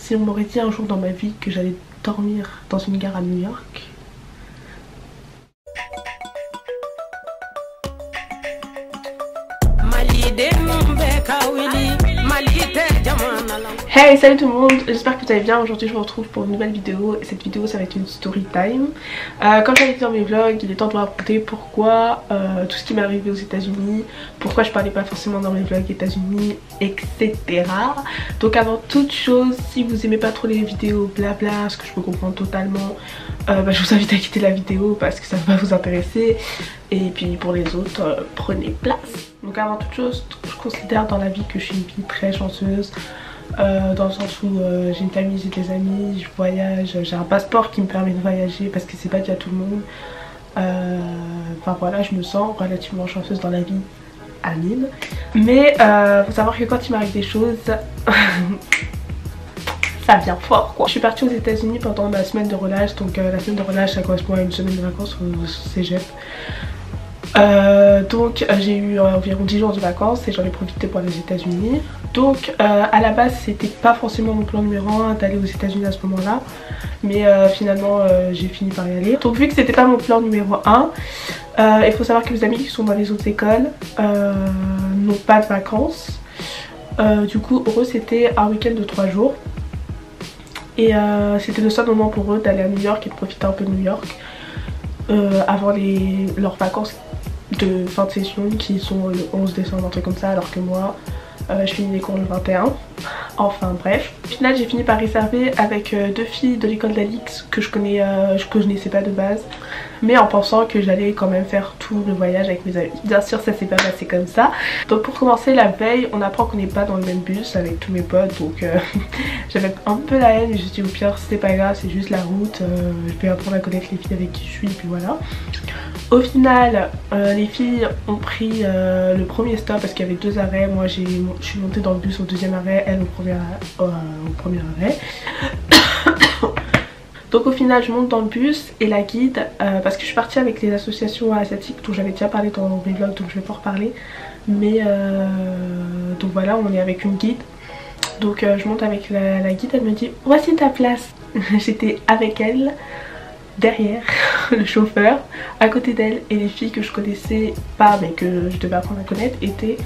si on m'aurait dit un jour dans ma vie que j'allais dormir dans une gare à New York. Hey, salut tout le monde, j'espère que vous allez bien. Aujourd'hui je vous retrouve pour une nouvelle vidéo et cette vidéo ça va être une story time. Comme j'avais dit dans mes vlogs, il est temps de vous raconter pourquoi tout ce qui m'est arrivé aux États-Unis, pourquoi je parlais pas forcément dans mes vlogs États-Unis, etc. Donc avant toute chose, si vous aimez pas trop les vidéos blabla, ce que je peux comprendre totalement, je vous invite à quitter la vidéo parce que ça va pas vous intéresser. Et puis pour les autres, prenez place. Donc avant toute chose, je considère dans la vie que je suis une fille très chanceuse. Dans le sens où j'ai une famille, j'ai des amis, je voyage, j'ai un passeport qui me permet de voyager parce que c'est pas déjà tout le monde. Enfin voilà, je me sens relativement chanceuse dans la vie, Amine. Mais faut savoir que quand il m'arrive des choses, ça vient fort quoi. Je suis partie aux États-Unis pendant ma semaine de relâche, donc la semaine de relâche ça correspond à une semaine de vacances au cégep. Donc j'ai eu environ 10 jours de vacances et j'en ai profité pour aller aux États-Unis. Donc à la base c'était pas forcément mon plan numéro 1 d'aller aux États-Unis à ce moment là, mais finalement j'ai fini par y aller. Donc vu que c'était pas mon plan numéro 1, il faut savoir que mes amis qui sont dans les autres écoles n'ont pas de vacances. Du coup pour eux c'était un week-end de 3 jours et c'était le seul moment pour eux d'aller à New York et de profiter un peu de New York avant leurs vacances de fin de session qui sont le 11 décembre, un truc comme ça, alors que moi je finis les cours le 21. Enfin bref, au final j'ai fini par réserver avec deux filles de l'école d'Alix que je connaissais pas de base, mais en pensant que j'allais quand même faire tout le voyage avec mes amis. Bien sûr ça s'est pas passé comme ça. Donc pour commencer, la veille on apprend qu'on n'est pas dans le même bus avec tous mes potes, donc j'avais un peu la haine et je me suis dit au pire c'est pas grave, c'est juste la route, je vais apprendre à connaître les filles avec qui je suis et puis voilà. Au final les filles ont pris le premier stop parce qu'il y avait 2 arrêts. Moi je suis montée dans le bus au 2e arrêt, elle au premier arrêt. Donc au final je monte dans le bus et la guide, parce que je suis partie avec les associations asiatiques dont j'avais déjà parlé dans mes vlogs, donc je vais pas en reparler. Mais donc voilà, on est avec une guide. Donc je monte avec la guide, elle me dit voici ta place. J'étais avec elle, derrière le chauffeur, à côté d'elle, et les filles que je connaissais pas mais que je devais apprendre à connaître étaient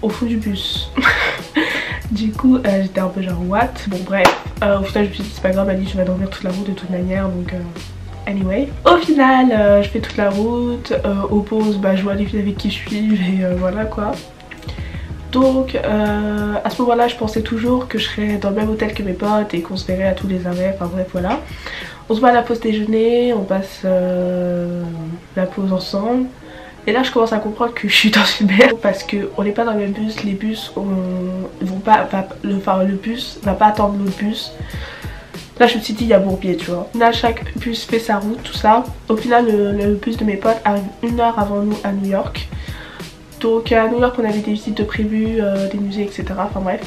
au fond du bus. Du coup j'étais un peu genre what. Bon bref, au final je me suis dit c'est pas grave, elle dit je vais dormir toute la route de toute manière, donc anyway. Au final je fais toute la route, aux pauses je vois les filles avec qui je suis et voilà quoi. Donc à ce moment là je pensais toujours que je serais dans le même hôtel que mes potes et qu'on se verrait à tous les arrêts, enfin bref voilà. On se voit à la pause déjeuner, on passe la pause ensemble. Et là je commence à comprendre que je suis dans une merde parce qu'on n'est pas dans le même bus, les bus vont pas, le bus va pas attendre l'autre bus. Là je me suis dit il y a bourbier tu vois. Là chaque bus fait sa route, tout ça. Au final le bus de mes potes arrive 1 heure avant nous à New York. Donc à New York on avait des visites de prévues, des musées etc. Enfin bref.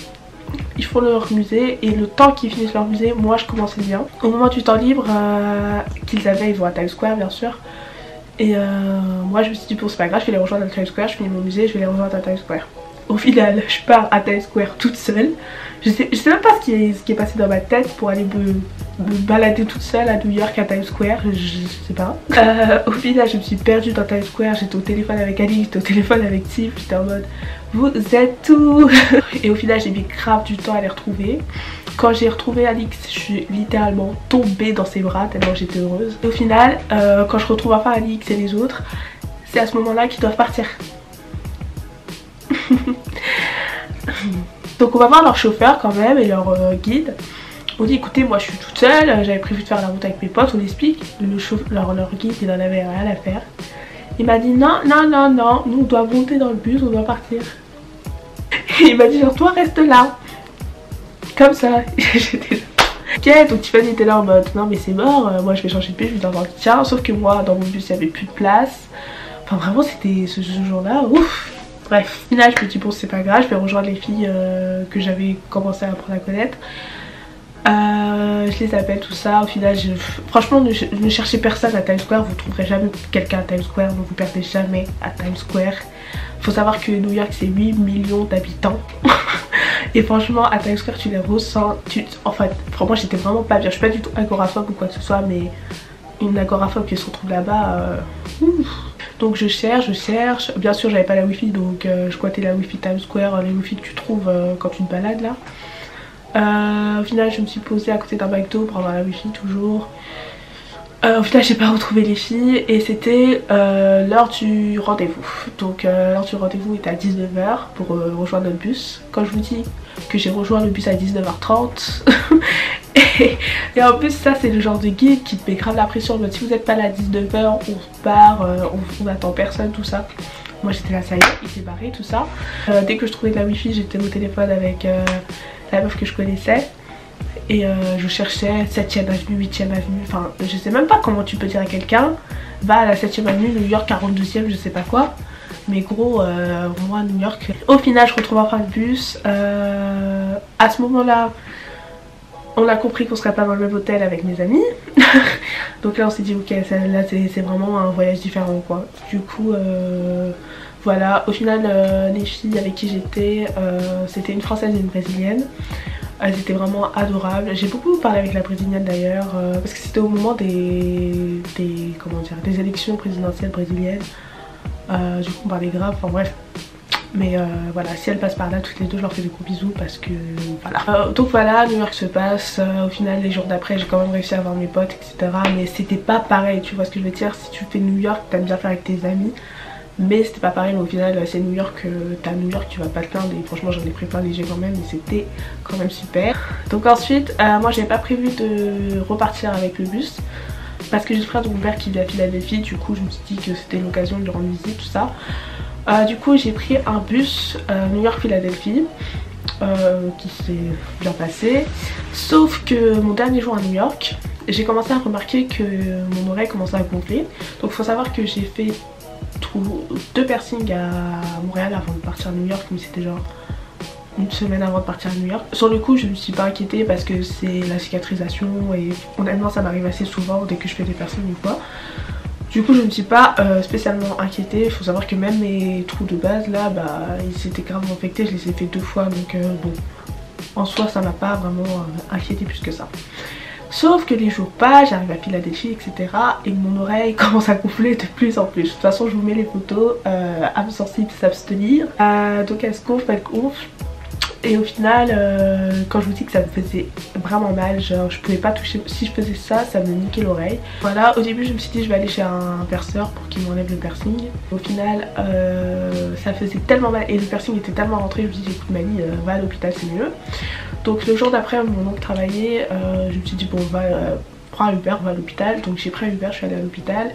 Ils font leur musée et le temps qu'ils finissent leur musée, moi je commençais bien. Au moment du temps libre qu'ils avaient, ils vont à Times Square bien sûr. Et moi je me suis dit bon c'est pas grave, je vais les rejoindre à Times Square, je finis mon musée, je vais les rejoindre à Times Square. Au final je pars à Times Square toute seule. Je sais même pas ce qui est passé dans ma tête pour aller me balader toute seule à New York à Times Square, je sais pas. Au final je me suis perdue dans Times Square, j'étais au téléphone avec Ali, j'étais au téléphone avec Tiff, j'étais en mode vous êtes où? Et au final j'ai mis grave du temps à les retrouver. Quand j'ai retrouvé Alix, je suis littéralement tombée dans ses bras tellement j'étais heureuse. Et au final, quand je retrouve enfin Alix et les autres, c'est à ce moment-là qu'ils doivent partir. Donc on va voir leur chauffeur quand même et leur guide. On dit écoutez moi je suis toute seule, j'avais prévu de faire la route avec mes potes, on explique. Leur guide il en avait rien à faire. Il m'a dit non, nous on doit monter dans le bus, on doit partir. Et il m'a dit genre toi reste là. Comme ça, j'étais là. Ok, donc Tiffany était là en mode non mais c'est mort, moi je vais changer de bus, je vais dans un tien. Sauf que moi dans mon bus il n'y avait plus de place. Enfin vraiment c'était ce jour-là, ouf. Bref, au final je me dis bon c'est pas grave, je vais rejoindre les filles que j'avais commencé à apprendre à connaître. Je les appelle tout ça, au final franchement ne cherchez personne à Times Square, vous trouverez jamais quelqu'un à Times Square, ne vous perdez jamais à Times Square. Faut savoir que New York c'est 8 millions d'habitants. Et franchement à Times Square tu les ressens, enfin franchement j'étais vraiment pas bien. Je suis pas du tout agoraphobe ou quoi que ce soit, mais une agoraphobe qui se retrouve là-bas, donc je cherche, bien sûr j'avais pas la wifi, donc je squattais la wifi Times Square, les wifi que tu trouves quand tu te balades là. Au final je me suis posée à côté d'un McDo pour avoir la wifi toujours. Au final j'ai pas retrouvé les filles et c'était l'heure du rendez-vous. Donc l'heure du rendez-vous était à 19h pour rejoindre notre bus. Quand je vous dis que j'ai rejoint le bus à 19h30 et en plus ça c'est le genre de guide qui te met grave la pression. Si vous n'êtes pas là à 19h on part, on attend personne, tout ça. Moi j'étais là, ça y est, il s'est barré, tout ça. Dès que je trouvais de la wifi j'étais au téléphone avec la meuf que je connaissais. Et je cherchais 7ème avenue, 8ème avenue, enfin je sais même pas comment tu peux dire à quelqu'un va à la 7ème avenue, New York 42ème, je sais pas quoi. Mais gros, moi New York. Au final je retrouve enfin le bus. À ce moment là, on a compris qu'on serait pas dans le même hôtel avec mes amis. Donc là on s'est dit ok, là c'est vraiment un voyage différent quoi. Du coup voilà, au final les filles avec qui j'étais, c'était une française et une brésilienne. Elles étaient vraiment adorables. J'ai beaucoup parlé avec la brésilienne d'ailleurs, parce que c'était au moment des élections présidentielles brésiliennes. Du coup on parlait grave, enfin bref. Mais voilà, si elles passent par là toutes les deux je leur fais des gros bisous parce que voilà. Donc voilà, New York se passe. Au final les jours d'après j'ai quand même réussi à voir mes potes etc. Mais c'était pas pareil, tu vois ce que je veux dire. Si tu fais New York t'aimes bien faire avec tes amis, mais c'était pas pareil. Mais au final c'est New York, t'es à New York, tu vas pas te plaindre. Et franchement j'en ai pris plein léger quand même, mais c'était quand même super. Donc ensuite moi j'avais pas prévu de repartir avec le bus parce que j'ai le frère de mon père qui vit à Philadelphie. Du coup je me suis dit que c'était l'occasion de lui rendre visite, tout ça. Du coup j'ai pris un bus New York-Philadelphie qui s'est bien passé. Sauf que mon dernier jour à New York, j'ai commencé à remarquer que mon oreille commençait à gonfler. Donc faut savoir que j'ai fait 2 piercings à Montréal avant de partir à New York, mais c'était genre une semaine avant de partir à New York. Sur le coup je me suis pas inquiétée parce que c'est la cicatrisation et honnêtement ça m'arrive assez souvent dès que je fais des piercings ou quoi. Du coup je me suis pas spécialement inquiétée. Il faut savoir que même mes trous de base là, bah ils s'étaient gravement infectés, je les ai fait 2 fois, donc bon, en soi ça m'a pas vraiment inquiétée plus que ça. Sauf que les jours passent, j'arrive à Philadelphie etc. et mon oreille commence à gonfler de plus en plus. De toute façon je vous mets les photos, âme sensible s'abstenir. Donc elle se gonfle, elle gonfle. Et au final quand je vous dis que ça me faisait vraiment mal, genre je pouvais pas toucher, si je faisais ça, ça me niquait l'oreille. Voilà, au début je me suis dit je vais aller chez un perceur pour qu'il m'enlève le piercing. Au final ça faisait tellement mal et le piercing était tellement rentré, je me suis dit écoute Mali, va à l'hôpital c'est mieux. Donc le jour d'après mon oncle travaillait, je me suis dit bon va prends un Uber, va à l'hôpital. Donc j'ai pris un Uber, je suis allée à l'hôpital.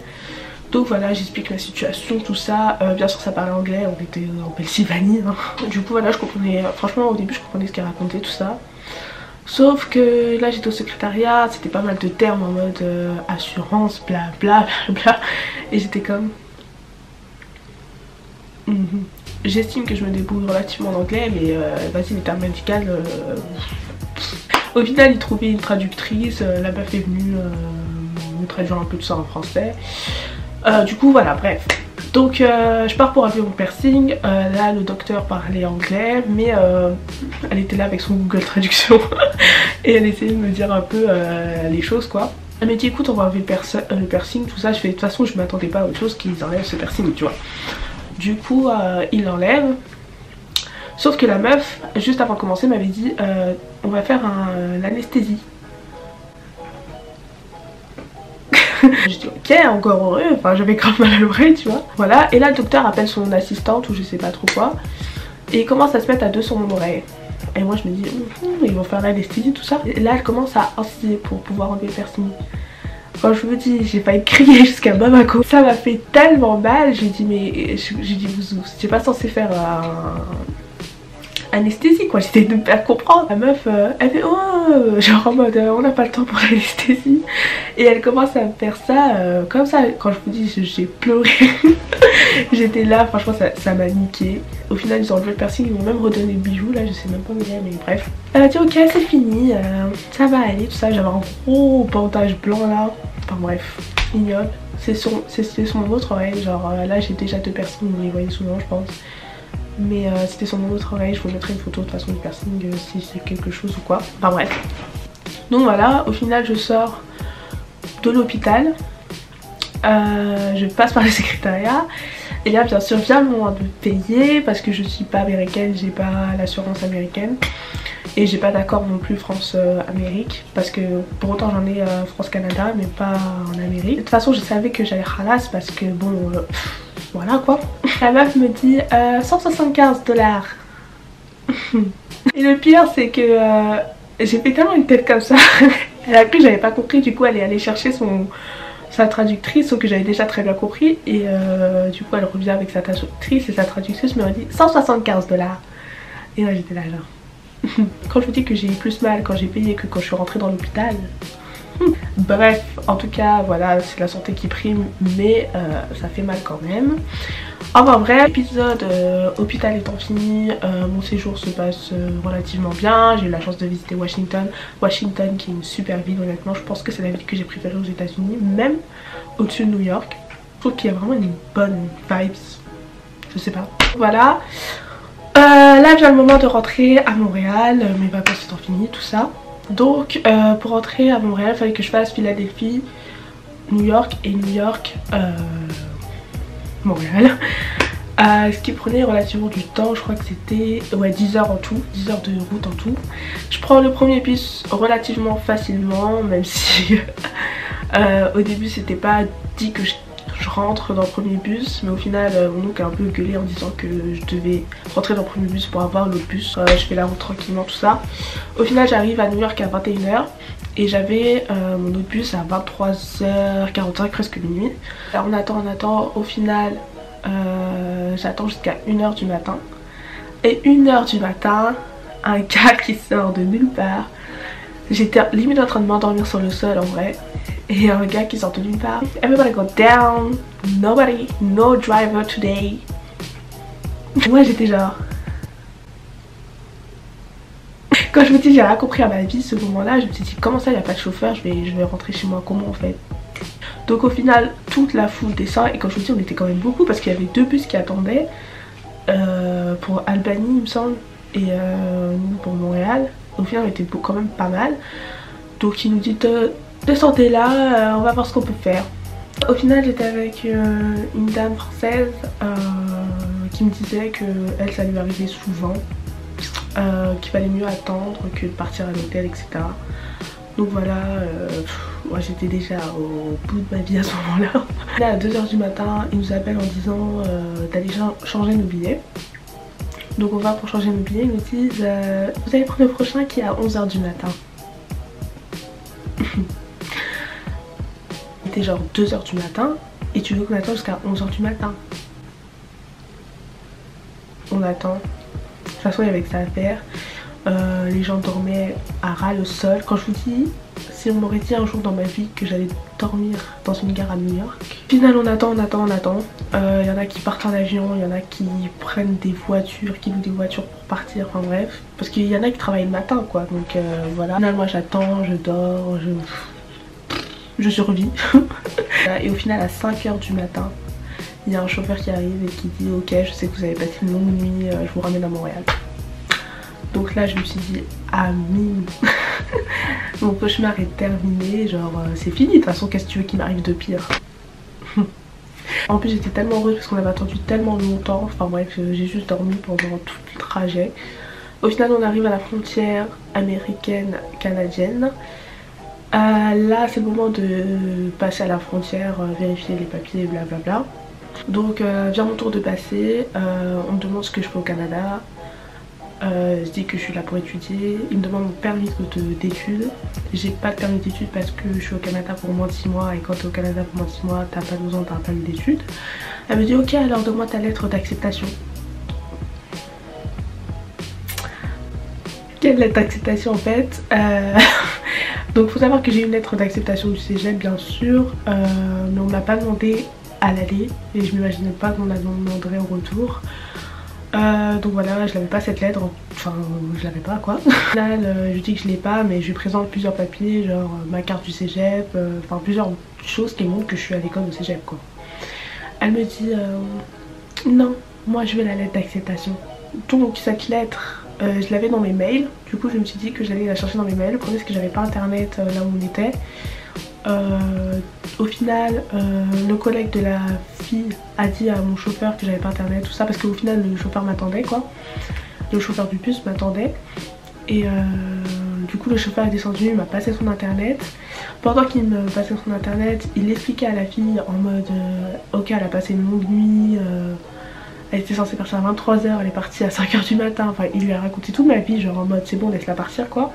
Donc voilà, j'explique la situation, tout ça. Bien sûr ça parlait anglais, on était en Pennsylvanie hein. Du coup voilà, je comprenais, franchement au début je comprenais ce qu'elle racontait, tout ça. Sauf que là j'étais au secrétariat, c'était pas mal de termes en mode assurance, bla bla bla bla. Et j'étais comme... J'estime que je me débrouille relativement en anglais, mais vas-y les termes médicaux... Au final il trouvait une traductrice, la meuf est venue me traduire un peu tout ça en français. Du coup voilà, bref. Donc je pars pour enlever mon piercing. Là le docteur parlait anglais, mais elle était là avec son Google Traduction et elle essayait de me dire un peu les choses quoi. Elle m'a dit écoute on va enlever le piercing, tout ça. Je fais de toute façon je m'attendais pas à autre chose qu'ils enlèvent ce piercing, tu vois. Du coup il l'enlève. Sauf que la meuf juste avant de commencer m'avait dit on va faire l'anesthésie. Je dis ok, encore heureux, enfin j'avais grave mal à l'oreille tu vois. Voilà, et là le docteur appelle son assistante ou je sais pas trop quoi. Et il commence à se mettre à 2 sur mon oreille. Et moi je me dis ils vont faire l'anesthésie tout ça. Et là elle commence à insister pour pouvoir enlever le piercing. Quand je vous dis j'ai failli crier jusqu'à Bamako. Ça m'a fait tellement mal, j'ai dit mais j'ai dit vous j'étais pas censée faire anesthésie quoi, j'étais de me faire comprendre. La meuf elle fait oh genre en mode on n'a pas le temps pour l'anesthésie. Et elle commence à me faire ça comme ça. Quand je vous dis j'ai pleuré. J'étais là, franchement ça m'a niqué. Au final ils ont enlevé le piercing, ils m'ont même redonné le bijou là, je sais même pas où il est, mais bref. Elle m'a dit ok c'est fini, ça va aller, tout ça. J'avais un gros bandage blanc là, enfin bref, ignoble. C'est sur mon autre oreille, genre là j'ai déjà 2 personnes, vous les voyez souvent je pense. Mais c'était son nom de travail, je vous mettrai une photo de toute façon du piercing si c'est quelque chose ou quoi. Enfin bref. Donc voilà, au final je sors de l'hôpital. Je passe par le secrétariat. Et là bien sûr vient le moment de payer parce que je suis pas américaine, j'ai pas l'assurance américaine. Et j'ai pas d'accord non plus France-Amérique parce que pour autant j'en ai France-Canada mais pas en Amérique. De toute façon je savais que j'allais ralasse parce que bon voilà quoi. La meuf me dit 175 $. Et le pire c'est que j'ai fait tellement une tête comme ça. Elle a cru que j'avais pas compris, du coup elle est allée chercher sa traductrice, sauf que j'avais déjà très bien compris. Et du coup elle revient avec sa traductrice et sa traductrice me dit 175 $. Et là j'étais là genre... Quand je vous dis que j'ai eu plus mal quand j'ai payé que quand je suis rentrée dans l'hôpital. Bref, en tout cas voilà, c'est la santé qui prime, mais ça fait mal quand même. Enfin bref, l'épisode hôpital étant fini, mon séjour se passe relativement bien. J'ai eu la chance de visiter Washington. Washington qui est une super ville honnêtement, je pense que c'est la ville que j'ai préférée aux États-Unis, même au-dessus de New York. Je trouve qu'il y a vraiment une bonne vibes, je sais pas. Voilà. Là vient le moment de rentrer à Montréal, mes vacances étant finies, tout ça. Donc pour rentrer à Montréal, il fallait que je fasse Philadelphie, New York et New York, Montréal. Ce qui prenait relativement du temps, je crois que c'était 10 heures en tout, 10 heures de route en tout. Je prends le premier bus relativement facilement, même si au début c'était pas dit que je rentre dans le premier bus, mais au final mon oncle a un peu gueulé en disant que je devais rentrer dans le premier bus pour avoir l'autre bus. Je fais la route tranquillement, tout ça. Au final j'arrive à New York à 21 h et j'avais mon autre bus à 23 h 45, presque minuit. Alors on attend, au final j'attends jusqu'à 1 h du matin. Et 1 h du matin, un gars qui sort de nulle part. J'étais limite en train de m'endormir sur le sol en vrai. Et un gars qui sort de nulle part. Everybody go down, nobody, no driver today. Moi j'étais genre... Quand je me dis j'ai rien compris à ma vie ce moment là, je me suis dit comment ça il n'y a pas de chauffeur, je vais rentrer chez moi comment en fait. Donc au final toute la foule descend et quand je vous dis on était quand même beaucoup parce qu'il y avait 2 bus qui attendaient pour Albany il me semble et nous pour Montréal. Au final on était quand même pas mal. Donc il nous dit descendez là, on va voir ce qu'on peut faire. Au final j'étais avec une dame française qui me disait que elle ça lui arrivait souvent, qu'il fallait mieux attendre que de partir à l'hôtel etc. Donc voilà, moi j'étais déjà au bout de ma vie à ce moment là. Là à 2 h du matin ils nous appellent en disant d'aller changer nos billets. Donc on va pour changer nos billets, ils nous disent vous allez prendre le prochain qui est à 11 h du matin. C'était genre 2 h du matin et tu veux qu'on attende jusqu'à 11 h du matin. On attend. De toute façon il y avait que ça à faire. Les gens dormaient à ras le sol. Quand je vous dis, si on m'aurait dit un jour dans ma vie que j'allais dormir dans une gare à New York. Au final on attend. Il y en a qui partent en avion, il y en a qui prennent des voitures, qui louent des voitures pour partir, enfin bref. Parce qu'il y en a qui travaillent le matin quoi, donc voilà. Au final moi j'attends, je dors, je survis. Et au final à 5 h du matin, il y a un chauffeur qui arrive et qui dit ok je sais que vous avez passé une longue nuit, je vous ramène à Montréal. Donc là je me suis dit ah mine. Mon cauchemar est terminé, genre c'est fini de toute façon, qu'est-ce que tu veux qu'il m'arrive de pire. En plus j'étais tellement heureuse parce qu'on avait attendu tellement longtemps, enfin bref j'ai juste dormi pendant tout le trajet. Au final on arrive à la frontière américaine-canadienne. Là c'est le moment de passer à la frontière, vérifier les papiers blablabla. Donc vient mon tour de passer, on me demande ce que je fais au Canada. Je dis que je suis là pour étudier. Il me demande mon permis d'études. J'ai pas de permis d'études parce que je suis au Canada pour moins de 6 mois. Et quand tu es au Canada pour moins de 6 mois, t'as pas 12 ans, t'as un permis d'études. Elle me dit ok alors donne-moi ta lettre d'acceptation. Quelle lettre d'acceptation en fait Donc faut savoir que j'ai une lettre d'acceptation du cégep bien sûr, mais on m'a pas demandé à l'aller et je m'imaginais pas qu'on la demanderait au retour. Donc voilà, je l'avais pas cette lettre, enfin je l'avais pas quoi. Là je dis que je l'ai pas mais je lui présente plusieurs papiers, genre ma carte du cégep, enfin plusieurs choses qui montrent que je suis à l'école au cégep quoi. Elle me dit non, moi je veux la lettre d'acceptation. Donc cette lettre, je l'avais dans mes mails. Du coup je me suis dit que j'allais la chercher dans mes mails. Le problème c'est que j'avais pas internet là où on était. Au final le collègue de la fille a dit à mon chauffeur que j'avais pas internet, tout ça, parce qu'au final le chauffeur m'attendait quoi. Le chauffeur du bus m'attendait. Et du coup le chauffeur est descendu, il m'a passé son internet. Pendant qu'il me passait son internet, il expliquait à la fille en mode ok, elle a passé une longue nuit, elle était censée partir à 23h, elle est partie à 5h du matin. Enfin il lui a raconté toute ma vie, genre en mode c'est bon, laisse-la partir quoi.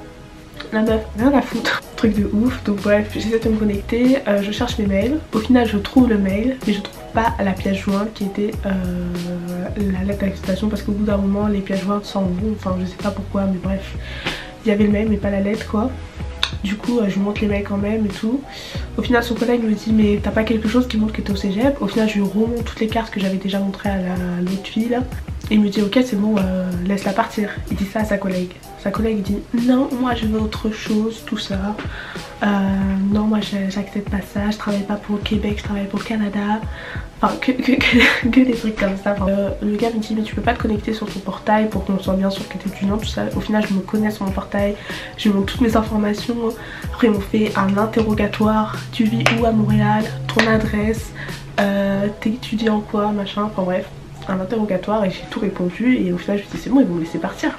La meuf, rien à foutre, truc de ouf. Donc bref, j'essaie de me connecter, je cherche mes mails. Au final je trouve le mail, mais je trouve pas la pièce jointe qui était la lettre d'acceptation, parce qu'au bout d'un moment les pièces jointes s'en vont, enfin je sais pas pourquoi, mais bref. Il y avait le mail mais pas la lettre quoi. Du coup je lui montre les mails quand même et tout. Au final son collègue me dit mais t'as pas quelque chose qui montre que t'es au cégep? Au final je lui remonte toutes les cartes que j'avais déjà montrées à l'autre fille là. Et il me dit ok c'est bon, laisse-la partir. Il dit ça à sa collègue. Sa collègue dit non moi je veux autre chose, tout ça. Non moi j'accepte pas ça, je travaille pas pour le Québec, je travaille pour le Canada. Enfin que des trucs comme ça. Enfin, le gars me dit mais tu peux pas te connecter sur ton portail pour qu'on soit bien sûr que t'es étudiant, tout ça. Au final je me connais sur mon portail, je montre toutes mes informations. Après ils m'ont fait un interrogatoire, tu vis où à Montréal, ton adresse, t'es étudiant quoi, machin, enfin bref. Un interrogatoire et j'ai tout répondu et au final je me dis c'est bon, ils vont me laisser partir.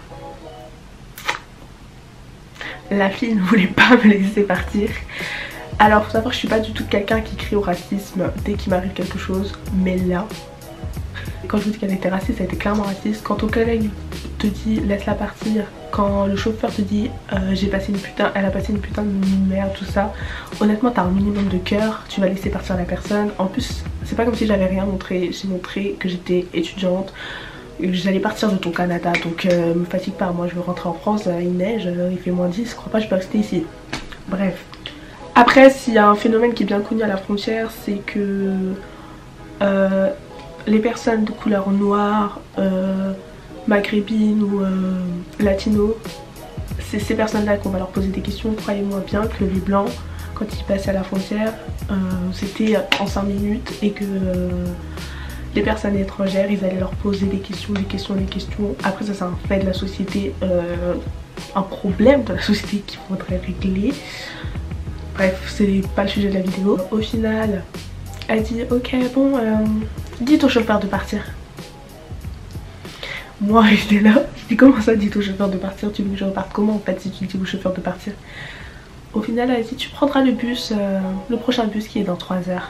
La fille ne voulait pas me laisser partir. Alors faut savoir que je suis pas du tout quelqu'un qui crie au racisme dès qu'il m'arrive quelque chose, mais là quand je vous dis qu'elle était raciste, elle était clairement raciste. Quand ton collègue te dit laisse-la partir, quand le chauffeur te dit elle a passé une putain de merde, tout ça, honnêtement t'as un minimum de cœur, tu vas laisser partir la personne. En plus c'est pas comme si j'avais rien montré, j'ai montré que j'étais étudiante, j'allais partir de ton Canada, donc me fatigue pas, moi je veux rentrer en France, il neige, il fait -10, je crois pas que je peux rester ici. Bref. Après s'il y a un phénomène qui est bien connu à la frontière, c'est que les personnes de couleur noire, maghrébines ou latino, c'est ces personnes là qu'on va leur poser des questions. Croyez-moi bien que les blancs quand ils passaient à la frontière c'était en 5 minutes et que les personnes étrangères ils allaient leur poser des questions, des questions. Après ça c'est un fait de la société, un problème de la société qu'il faudrait régler. Bref c'est pas le sujet de la vidéo. Au final elle dit ok bon dites au chauffeur de partir. Moi j'étais là, je dis comment ça dites au chauffeur de partir, tu veux que je reparte comment en fait si tu dis au chauffeur de partir? Au final elle dit tu prendras le bus, le prochain bus qui est dans 3 heures.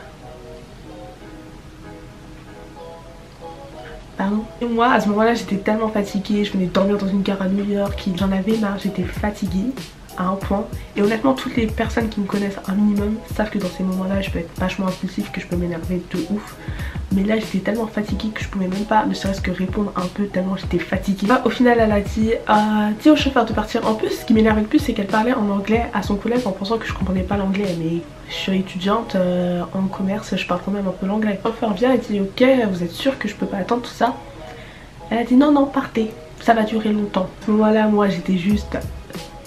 Pardon? Et moi à ce moment là j'étais tellement fatiguée, je venais de dormir dans une gare à New York, j'en avais marre, j'étais fatiguée à un point. Et honnêtement toutes les personnes qui me connaissent un minimum savent que dans ces moments là je peux être vachement impulsif, que je peux m'énerver de ouf. Mais là j'étais tellement fatiguée que je pouvais même pas ne serait-ce que répondre un peu tellement j'étais fatiguée. Au final elle a dit dis au chauffeur de partir. En plus ce qui m'énervait le plus c'est qu'elle parlait en anglais à son collègue en pensant que je comprenais pas l'anglais. Mais je suis étudiante en commerce, je parle quand même un peu l'anglais. Le chauffeur vient et dit ok vous êtes sûr que je peux pas attendre tout ça? Elle a dit non non partez, ça va durer longtemps. À ce moment là moi j'étais juste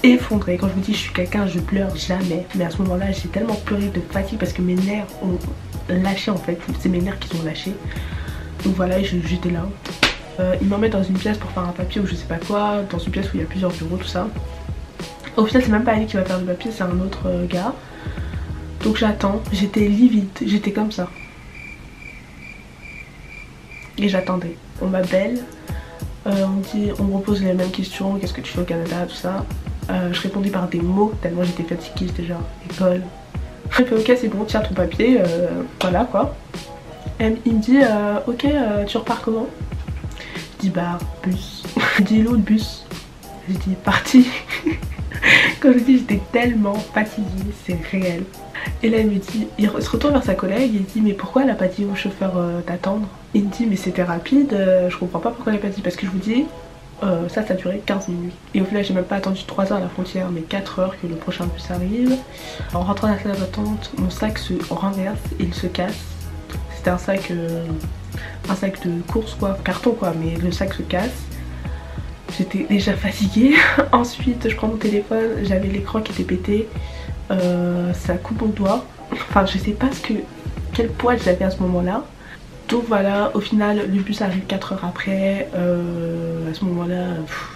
effondrée. Quand je vous dis je suis quelqu'un, je pleure jamais, mais à ce moment là j'ai tellement pleuré de fatigue parce que mes nerfs ont lâché en fait, c'est mes nerfs qui ont lâché. Donc voilà j'étais là. Il m'emmène dans une pièce pour faire un papier ou je sais pas quoi, dans une pièce où il y a plusieurs bureaux, tout ça. Au final c'est même pas elle qui va faire le papier, c'est un autre gars. Donc j'attends, j'étais livide, j'étais comme ça. Et j'attendais. On m'appelle, on me repose les mêmes questions, qu'est-ce que tu fais au Canada, tout ça. Je répondais par des mots tellement j'étais fatiguée, j'étais genre école. Je fais ok c'est bon, tiens ton papier, voilà quoi. Et il me dit ok tu repars comment? Je dis bah bus. Je dis l'autre bus. Je dis parti. Quand je dis j'étais tellement fatiguée, c'est réel. Et là il me dit, il se retourne vers sa collègue et il dit mais pourquoi elle a pas dit au chauffeur d'attendre? Il me dit mais c'était rapide, je comprends pas pourquoi elle a pas dit, parce que je vous dis ça a duré 15 minutes. Et au final j'ai même pas attendu 3 heures à la frontière mais 4 heures que le prochain bus arrive. En rentrant dans la salle d'attente, mon sac se renverse et il se casse. C'était un sac de course quoi, carton quoi, mais le sac se casse. J'étais déjà fatiguée. Ensuite je prends mon téléphone, j'avais l'écran qui était pété, ça coupe mon doigt. Enfin je sais pas quel poids j'avais à ce moment là. Donc voilà, au final le bus arrive 4 heures après. À ce moment là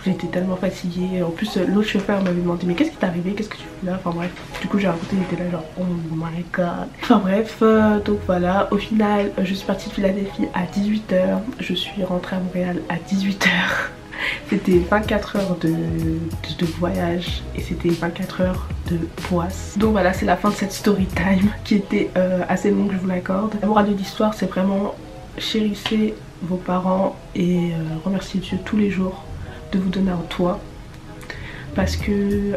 j'étais tellement fatiguée. En plus l'autre chauffeur m'avait demandé mais qu'est-ce qui t'est arrivé, qu'est-ce que tu fais là, enfin bref. Du coup j'ai raconté, il était là genre oh my god. Enfin bref, donc voilà, au final je suis partie de Philadelphie à 18 h. Je suis rentrée à Montréal à 18 h. C'était 24 heures de voyage et c'était 24 heures de poisse. Donc voilà, c'est la fin de cette story time qui était assez longue, je vous l'accorde. La morale de l'histoire, c'est vraiment chérissez vos parents et remerciez Dieu tous les jours de vous donner un toit. Parce que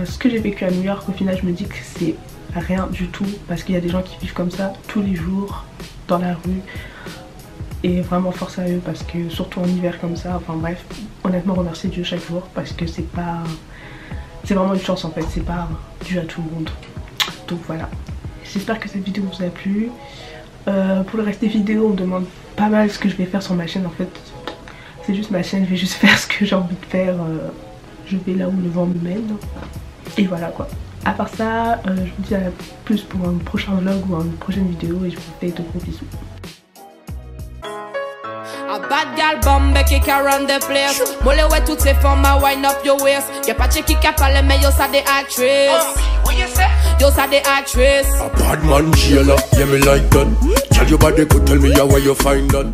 ce que j'ai vécu à New York, au final je me dis que c'est rien du tout. Parce qu'il y a des gens qui vivent comme ça tous les jours dans la rue. Et vraiment force à eux parce que surtout en hiver comme ça, enfin bref, honnêtement remercier Dieu chaque jour parce que c'est vraiment une chance en fait, c'est pas dû à tout le monde. Donc voilà, j'espère que cette vidéo vous a plu. Pour le reste des vidéos on me demande pas mal ce que je vais faire sur ma chaîne en fait. C'est juste ma chaîne, je vais juste faire ce que j'ai envie de faire, je vais là où le vent me mène. Et voilà quoi. À part ça, je vous dis à plus pour un prochain vlog ou une prochaine vidéo et je vous fais de gros bisous. A bad gal bombe kick around the place. Mole where toutes ces femmes a wind up your waist. Y'a pas de qui parle mais yo ça des actrices. What you say? Yo ça des actrices. A bad man jailer, yeah me like that. Tell your body could tell me where you find that.